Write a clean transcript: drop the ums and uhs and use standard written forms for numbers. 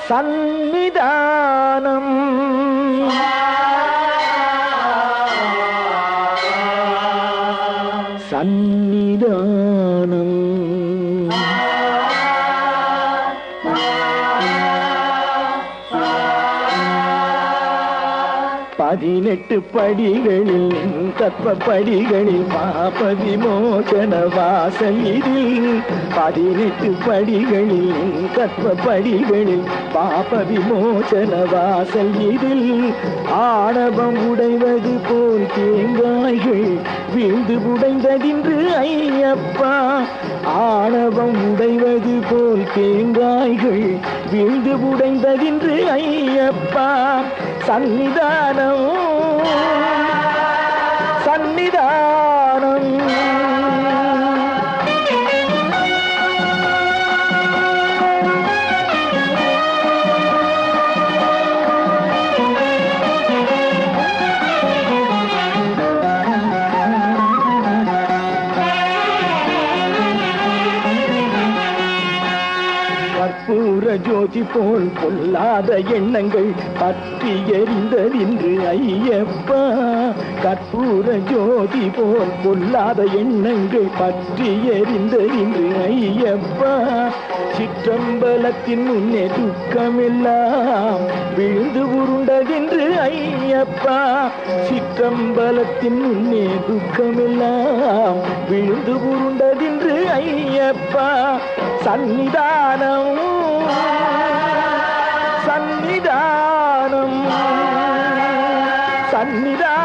சந்நிதானம் சந்நிதானம் 18 படிகளில் தத்துவ படிகளில் பாப விமோசன வாசல் இதில் 18 படிகளில் தத்துவ படிகளில் பாப விமோசன வாசல் இதில் ஆணவம் உடைவது போல் தேங்காய்கள் வீழ்ந்து உடைந்ததின்று ஐயப்பா ஆணவம் உடைவது போல் தேங்காய்கள் வீழ்ந்து உடைந்ததின்று ஐயப்பா சந்நிதானம் சந்நிதானம் கற்பூர ஜோதி போல் பொல்லாத எண்ணங்கள் பற்றி எரிந்ததின்று ஐயப்பா கற்பூர ஜோதி போல் பொல்லாத எண்ணங்கள் பற்றி எரிந்ததின்று ஐயப்பா சிற்றம்பலத்தின் முன்னே துக்கமெல்லாம் விழுந்து உருண்டதென்று ஐயப்பா சிற்றம்பலத்தின் முன்னே துக்கமெல்லாம் விழுந்து உருண்டதென்று ஐயப்பா சந்நிதானம் சந்நிதானம் சந்நிதானம்